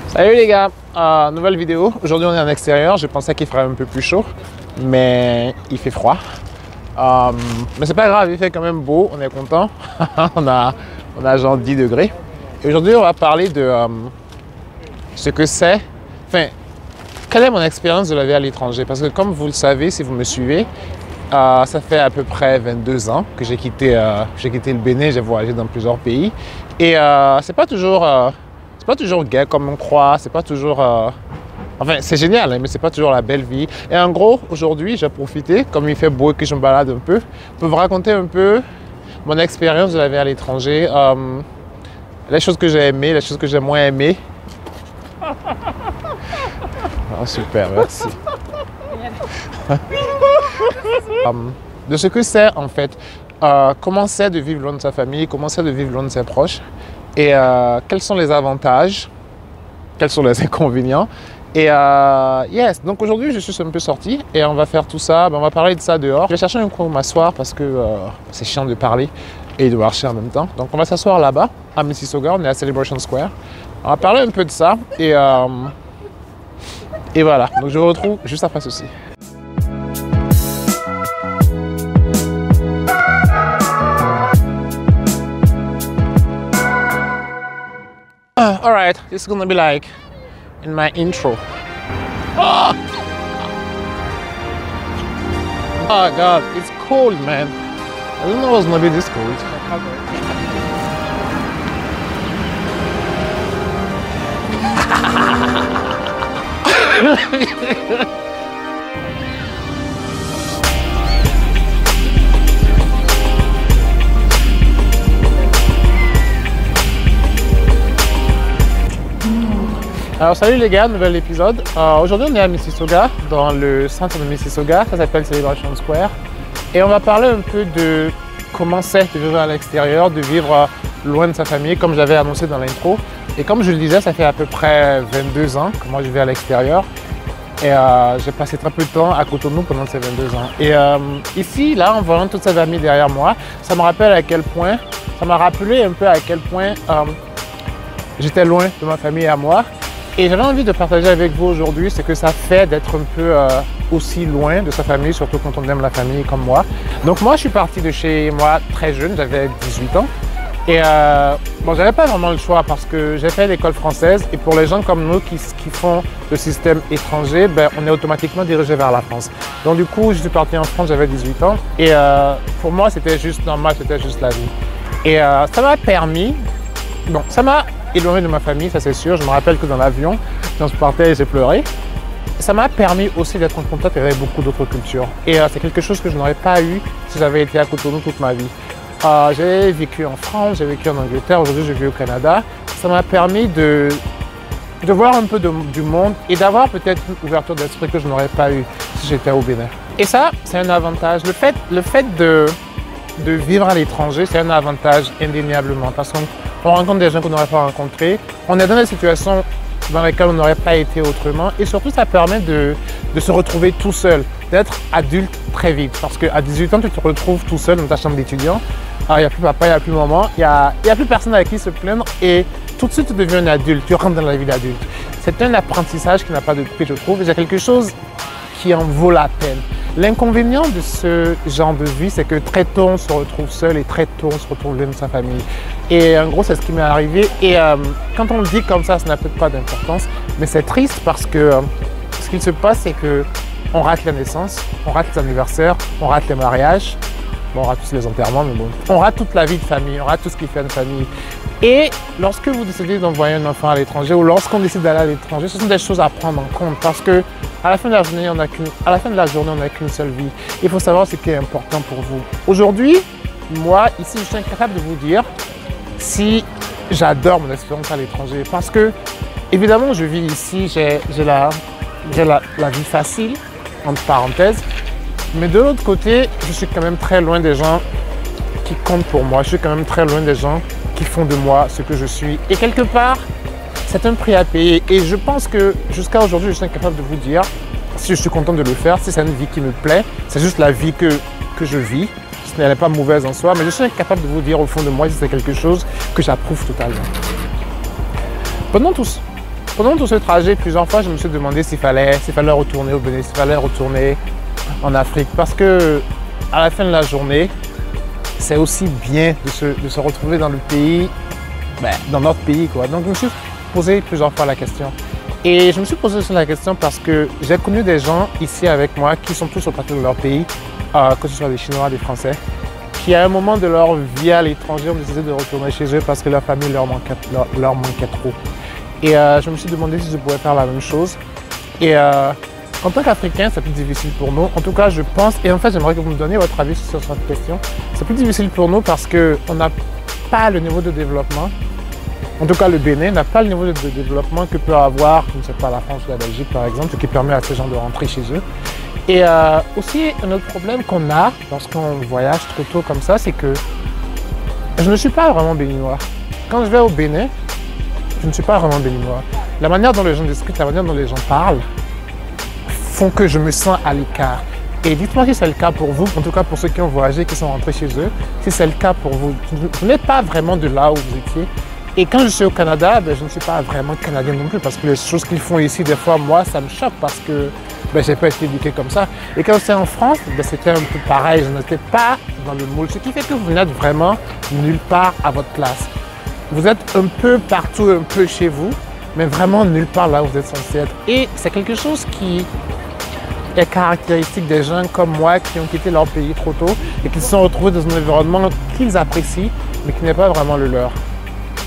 Salut les gars, nouvelle vidéo. Aujourd'hui on est en extérieur, je pensais qu'il ferait un peu plus chaud, mais il fait froid. Mais c'est pas grave, il fait quand même beau, on est content. on a genre 10 degrés. Et aujourd'hui on va parler de ce que c'est, enfin, quelle est mon expérience de la vie à l'étranger. Parce que comme vous le savez, si vous me suivez, ça fait à peu près 22 ans que j'ai quitté le Bénin, j'ai voyagé dans plusieurs pays. Et c'est pas toujours gai comme on croit, c'est pas toujours... Enfin, c'est génial, hein, mais c'est pas toujours la belle vie. Et en gros, aujourd'hui, j'ai profité, comme il fait beau et que je me balade un peu, pour vous raconter un peu mon expérience de la vie à l'étranger, les choses que j'ai aimées, les choses que j'ai moins aimées. Oh, super, merci. De ce que c'est en fait, comment c'est de vivre loin de sa famille, comment c'est de vivre loin de ses proches, et quels sont les avantages, quels sont les inconvénients. Et yes, donc aujourd'hui je suis un peu sorti et on va faire tout ça, on va parler de ça dehors. Je vais chercher un coin où m'asseoir parce que c'est chiant de parler et de marcher en même temps. Donc on va s'asseoir là-bas, à Mississauga, on est à Celebration Square. On va parler un peu de ça et voilà, donc je vous retrouve juste après ceci. Alright, this is gonna be like in my intro. Oh! Oh god, it's cold, man. I didn't know it was gonna be this cold. Alors salut les gars, nouvel épisode. Aujourd'hui on est à Mississauga, dans le centre de Mississauga, ça s'appelle Celebration Square. Et on va parler un peu de comment c'est de vivre à l'extérieur, de vivre loin de sa famille, comme j'avais annoncé dans l'intro. Et comme je le disais, ça fait à peu près 22 ans que moi je vis à l'extérieur. Et j'ai passé très peu de temps à Cotonou pendant ces 22 ans. Et ici, là, en voyant toute cette famille derrière moi, ça me rappelle à quel point, ça m'a rappelé un peu à quel point j'étais loin de ma famille à moi. Et j'avais envie de partager avec vous aujourd'hui ce que ça fait d'être un peu aussi loin de sa famille, surtout quand on aime la famille comme moi. Donc moi, je suis parti de chez moi très jeune, j'avais 18 ans. Et bon, j'avais pas vraiment le choix parce que j'ai fait l'école française et pour les gens comme nous qui font le système étranger, ben, on est automatiquement dirigé vers la France. Donc du coup, je suis parti en France, j'avais 18 ans et pour moi, c'était juste normal, c'était juste la vie. Et ça m'a permis, bon, ça m'a éloigné de ma famille, ça c'est sûr. Je me rappelle que dans l'avion, quand je partais, j'ai pleuré. Ça m'a permis aussi d'être en contact avec beaucoup d'autres cultures. Et c'est quelque chose que je n'aurais pas eu si j'avais été à Cotonou toute ma vie. J'ai vécu en France, j'ai vécu en Angleterre, aujourd'hui je vis au Canada. Ça m'a permis de voir un peu du monde et d'avoir peut-être une ouverture d'esprit que je n'aurais pas eu si j'étais au Bénin. Et ça, c'est un avantage. Le fait de vivre à l'étranger, c'est un avantage indéniablement parce qu'on rencontre des gens qu'on n'aurait pas rencontrés. On est dans des situations dans lesquelles on n'aurait pas été autrement. Et surtout, ça permet de se retrouver tout seul, d'être adulte très vite. Parce qu'à 18 ans, tu te retrouves tout seul dans ta chambre d'étudiant. Il n'y a plus papa, il n'y a plus maman, il n'y a plus personne avec qui se plaindre. Et tout de suite, tu deviens un adulte, tu rentres dans la vie d'adulte. C'est un apprentissage qui n'a pas de prix, je trouve. Et c'est quelque chose qui en vaut la peine. L'inconvénient de ce genre de vie, c'est que très tôt, on se retrouve seul et très tôt, on se retrouve loin de sa famille. Et en gros, c'est ce qui m'est arrivé. Et quand on le dit comme ça n'a peut-être pas d'importance, mais c'est triste parce que ce qu'il se passe, c'est qu'on rate la naissance, on rate les anniversaires, on rate les mariages. Bon, on rate tous les enterrements, mais bon. On rate toute la vie de famille, on rate tout ce qui fait une famille. Et lorsque vous décidez d'envoyer un enfant à l'étranger ou lorsqu'on décide d'aller à l'étranger, ce sont des choses à prendre en compte parce que à la fin de la journée, on n'a qu'une seule vie. Il faut savoir ce qui est important pour vous. Aujourd'hui, moi, ici, je suis incapable de vous dire si j'adore mon expérience à l'étranger parce que, évidemment, je vis ici, j'ai la vie facile, entre parenthèses. Mais de l'autre côté, je suis quand même très loin des gens qui comptent pour moi. Je suis quand même très loin des gens qui font de moi ce que je suis. Et quelque part, c'est un prix à payer. Et je pense que jusqu'à aujourd'hui, je suis incapable de vous dire si je suis content de le faire, si c'est une vie qui me plaît. C'est juste la vie que je vis. Elle n'est pas mauvaise en soi, mais je suis incapable de vous dire au fond de moi si c'est quelque chose que j'approuve totalement. Pendant tout, pendant tout ce trajet, plusieurs fois, je me suis demandé s'il fallait retourner au Bénin, s'il fallait retourner en Afrique. Parce que à la fin de la journée, c'est aussi bien de se retrouver dans le pays, dans notre pays, quoi. Donc, je me suis posé plusieurs fois la question. Et je me suis posé la question parce que j'ai connu des gens ici avec moi qui sont tous repartis de leur pays, que ce soit des Chinois, des Français, qui à un moment de leur vie à l'étranger ont décidé de retourner chez eux parce que leur famille leur manquait trop. Et je me suis demandé si je pouvais faire la même chose. Et en tant qu'Africain, c'est plus difficile pour nous. En tout cas, je pense, et en fait, j'aimerais que vous me donniez votre avis sur cette question. C'est plus difficile pour nous parce qu'on n'a pas le niveau de développement. En tout cas, le Bénin n'a pas le niveau de développement que peut avoir, je ne sais pas, la France ou la Belgique, par exemple, ce qui permet à ces gens de rentrer chez eux. Et aussi, un autre problème qu'on a lorsqu'on voyage trop tôt comme ça, c'est que je ne suis pas vraiment béninois. Quand je vais au Bénin, je ne suis pas vraiment béninois. La manière dont les gens discutent, la manière dont les gens parlent, font que je me sens à l'écart. Et dites-moi si c'est le cas pour vous, en tout cas pour ceux qui ont voyagé, qui sont rentrés chez eux, si c'est le cas pour vous. Vous n'êtes pas vraiment de là où vous étiez. Et quand je suis au Canada, je ne suis pas vraiment canadien non plus parce que les choses qu'ils font ici, des fois, moi, ça me choque parce que je n'ai pas été éduqué comme ça. Et quand j'étais en France, c'était un peu pareil, je n'étais pas dans le moule, ce qui fait que vous n'êtes vraiment nulle part à votre place. Vous êtes un peu partout, un peu chez vous, mais vraiment nulle part là où vous êtes censé être. Et c'est quelque chose qui est caractéristique des gens comme moi qui ont quitté leur pays trop tôt et qui se sont retrouvés dans un environnement qu'ils apprécient, mais qui n'est pas vraiment le leur.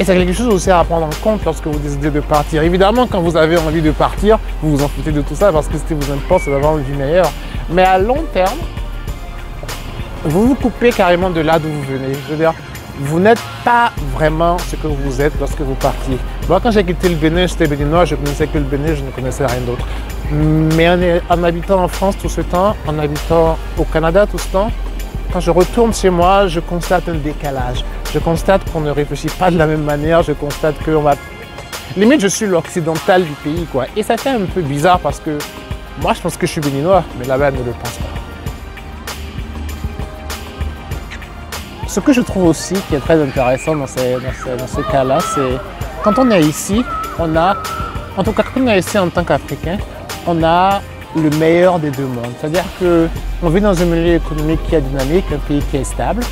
Et c'est quelque chose aussi à prendre en compte lorsque vous décidez de partir. Évidemment, quand vous avez envie de partir, vous vous en foutez de tout ça parce que ce qui vous importe, c'est d'avoir une vie meilleure. Mais à long terme, vous vous coupez carrément de là d'où vous venez. Je veux dire, vous n'êtes pas vraiment ce que vous êtes lorsque vous partiez. Moi, quand j'ai quitté le Bénin, j'étais béninois, je ne connaissais que le Bénin, je ne connaissais rien d'autre. Mais en habitant en France tout ce temps, en habitant au Canada tout ce temps, quand je retourne chez moi, je constate un décalage. Je constate qu'on ne réfléchit pas de la même manière. Je constate qu'on va... Limite, je suis l'occidental du pays, quoi. Et ça fait un peu bizarre parce que moi, je pense que je suis béninois, mais là-bas, elle ne le pense pas. Ce que je trouve aussi qui est très intéressant dans ces cas-là, c'est quand on est ici, on a... En tout cas, quand on est ici en tant qu'Africain, on a le meilleur des deux mondes. C'est-à-dire qu'on vit dans un milieu économique qui est dynamique, un pays qui est stable.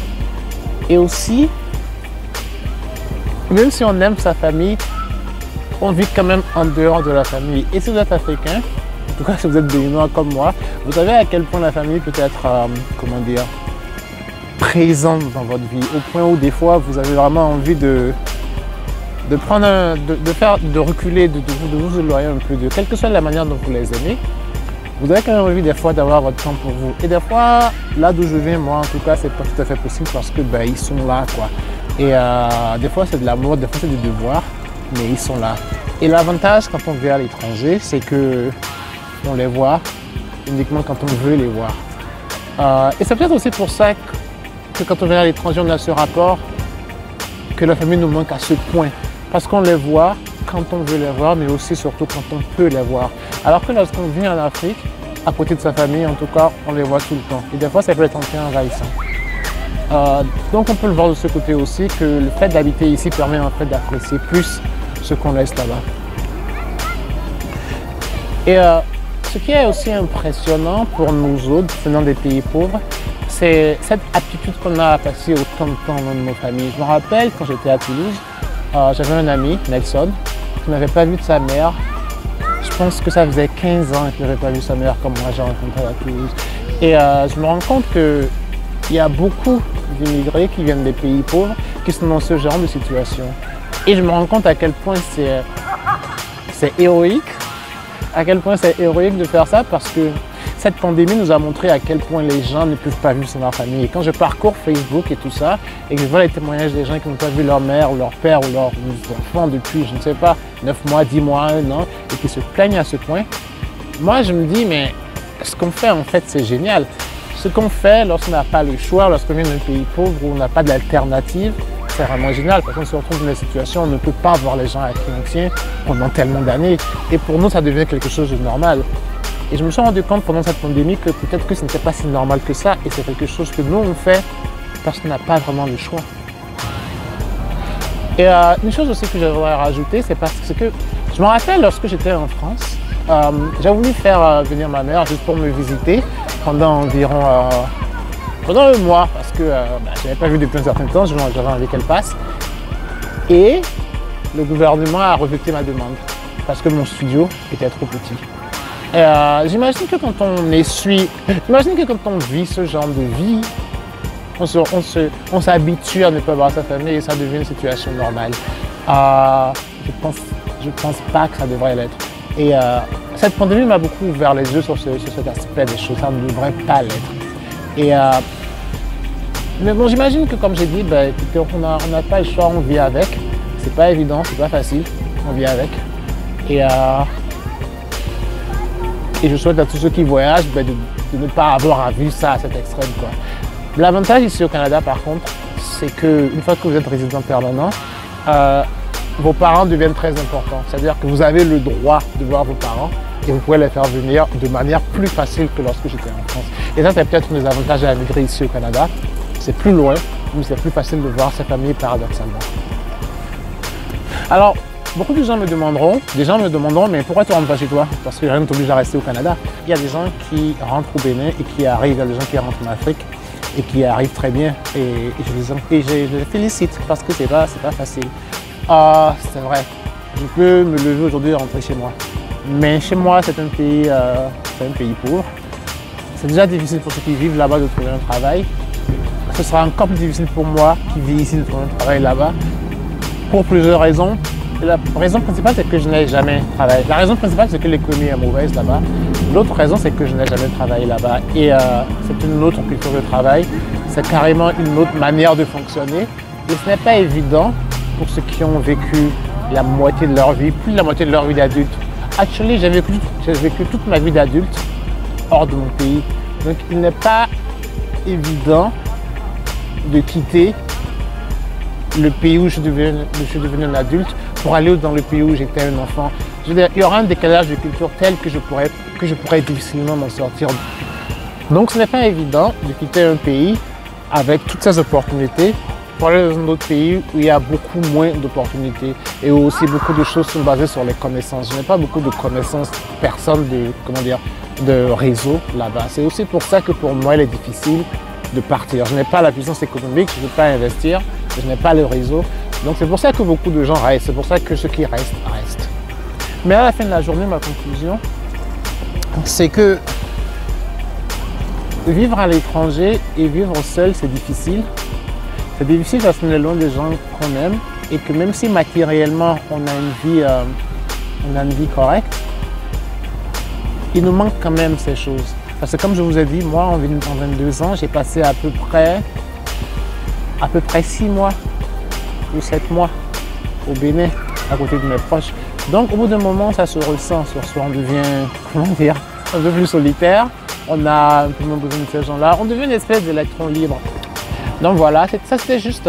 Et aussi, même si on aime sa famille, on vit quand même en dehors de la famille. Et si vous êtes africain, en tout cas si vous êtes béninois comme moi, vous savez à quel point la famille peut être, présente dans votre vie. Au point où des fois, vous avez vraiment envie de reculer, de vous éloigner un peu de quelle que soit la manière dont vous les aimez. Vous avez quand même envie des fois d'avoir votre temps pour vous. Et des fois, là d'où je viens, moi en tout cas, c'est pas tout à fait possible parce que ils sont là, quoi. Et des fois c'est de l'amour, des fois c'est du devoir, mais ils sont là. Et l'avantage quand on vit à l'étranger, c'est que on les voit uniquement quand on veut les voir. Et c'est peut-être aussi pour ça que quand on vient à l'étranger, on a ce rapport que la famille nous manque à ce point. Parce qu'on les voit quand on veut les voir, mais aussi surtout quand on peut les voir. Alors que lorsqu'on vit en Afrique, à côté de sa famille, en tout cas, on les voit tout le temps. Et des fois, ça peut être un peu envahissant. Donc on peut le voir de ce côté aussi, que le fait d'habiter ici permet en fait d'apprécier plus ce qu'on laisse là-bas. Et ce qui est aussi impressionnant pour nous autres, venant des pays pauvres, c'est cette aptitude qu'on a à passer autant de temps dans nos familles. Je me rappelle quand j'étais à Toulouse, j'avais un ami, Nelson, qui n'avait pas vu de sa mère. Je pense que ça faisait 15 ans qu'il n'avait pas vu sa mère comme moi j'ai rencontré à Toulouse. Et je me rends compte qu'il y a beaucoup d'immigrés qui viennent des pays pauvres qui sont dans ce genre de situation. Et je me rends compte à quel point c'est héroïque, de faire ça parce que cette pandémie nous a montré à quel point les gens ne peuvent pas vivre sans leur famille. Et quand je parcours Facebook et tout ça, et que je vois les témoignages des gens qui n'ont pas vu leur mère ou leur père ou leurs enfants depuis, je ne sais pas, 9 mois, 10 mois, 1 an, et qui se plaignent à ce point, moi je me dis, mais ce qu'on fait en fait c'est génial. Ce qu'on fait lorsqu'on n'a pas le choix, lorsqu'on vient d'un pays pauvre où on n'a pas d'alternative, c'est vraiment génial parce qu'on se retrouve dans des situations où on ne peut pas voir les gens à qui on tient pendant tellement d'années. Et pour nous, ça devient quelque chose de normal. Et je me suis rendu compte pendant cette pandémie que peut-être que ce n'était pas si normal que ça et c'est quelque chose que nous on fait parce qu'on n'a pas vraiment le choix. Et une chose aussi que j'aimerais rajouter, c'est parce que je me rappelle lorsque j'étais en France, j'ai voulu faire venir ma mère juste pour me visiter pendant environ pendant un mois parce que je n'avais pas vu depuis un certain temps, j'avais envie qu'elle passe. Et le gouvernement a rejeté ma demande parce que mon studio était trop petit. J'imagine que quand on vit ce genre de vie, on s'habitue à ne pas voir sa famille et ça devient une situation normale. Je pense pas que ça devrait l'être. Et cette pandémie m'a beaucoup ouvert les yeux sur cet aspect des choses, ça ne devrait pas l'être. Mais bon, j'imagine que comme j'ai dit, écoutez, on n'a pas le choix, on vit avec. C'est pas évident, c'est pas facile, on vit avec. Et je souhaite à tous ceux qui voyagent de ne pas avoir à vivre ça à cet extrême, quoi. L'avantage ici au Canada, par contre, c'est qu'une fois que vous êtes résident permanent, vos parents deviennent très importants. C'est-à-dire que vous avez le droit de voir vos parents et vous pouvez les faire venir de manière plus facile que lorsque j'étais en France. Et ça, c'est peut-être un des avantages à migrer ici au Canada. C'est plus loin, mais c'est plus facile de voir sa famille paradoxalement. Alors, beaucoup de gens me demanderont, mais pourquoi tu ne rentres pas chez toi? Parce que rien ne t'oblige à rester au Canada. Il y a des gens qui rentrent au Bénin et qui arrivent, il y a des gens qui rentrent en Afrique et qui arrivent très bien. Et je les félicite parce que c'est pas facile. C'est vrai, je peux me lever aujourd'hui et rentrer chez moi. Mais chez moi, c'est un pays pauvre. C'est déjà difficile pour ceux qui vivent là-bas de trouver un travail. Ce sera encore plus difficile pour moi qui vis ici de trouver un travail là-bas. Pour plusieurs raisons. La raison principale, c'est que je n'ai jamais travaillé. La raison principale, c'est que l'économie est mauvaise là-bas. L'autre raison, c'est que je n'ai jamais travaillé là-bas. Et c'est une autre culture de travail. C'est carrément une autre manière de fonctionner. Et ce n'est pas évident pour ceux qui ont vécu la moitié de leur vie, plus de la moitié de leur vie d'adulte. Actually, j'ai vécu toute ma vie d'adulte hors de mon pays. Donc, il n'est pas évident de quitter le pays où je suis devenu un adulte pour aller dans le pays où j'étais un enfant. Je veux dire, il y aura un décalage de culture tel que je pourrais difficilement m'en sortir. Donc ce n'est pas évident de quitter un pays avec toutes ces opportunités pour aller dans un autre pays où il y a beaucoup moins d'opportunités et où aussi beaucoup de choses sont basées sur les connaissances. Je n'ai pas beaucoup de connaissances, personne de réseau là-bas. C'est aussi pour ça que pour moi, il est difficile de partir. Je n'ai pas la puissance économique, je ne peux pas investir, je n'ai pas le réseau. Donc c'est pour ça que beaucoup de gens restent, c'est pour ça que ceux qui restent, restent. Mais à la fin de la journée, ma conclusion, c'est que vivre à l'étranger et vivre seul, c'est difficile. C'est difficile parce qu'on est loin des gens qu'on aime et que même si matériellement on a une vie correcte, il nous manque quand même ces choses. Parce que comme je vous ai dit, moi en 22 ans, j'ai passé à peu près 6 mois ou 7 mois au Bénin, à côté de mes proches. Donc au bout d'un moment, ça se ressent sur soi, on devient, un peu plus solitaire, on a un peu moins besoin de ces gens-là, on devient une espèce d'électron libre. Donc voilà, ça c'était juste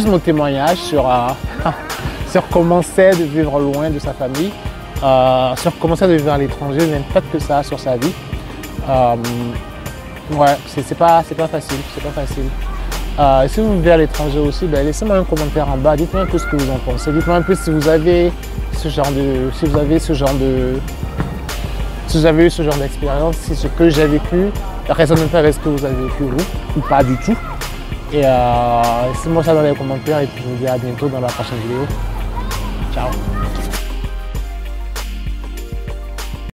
mon témoignage sur comment c'est de vivre loin de sa famille, sur comment c'est de vivre à l'étranger, l'impact que ça a sur sa vie. Ouais, c'est pas facile, si vous vivez à l'étranger aussi, laissez-moi un commentaire en bas, dites-moi un peu ce que vous en pensez, dites-moi un peu si vous avez eu ce genre d'expérience, si ce que j'ai vécu résonne un peu avec ce que vous avez vécu vous, ou pas du tout. Et laissez-moi ça dans les commentaires et puis je vous dis à bientôt dans la prochaine vidéo. Ciao!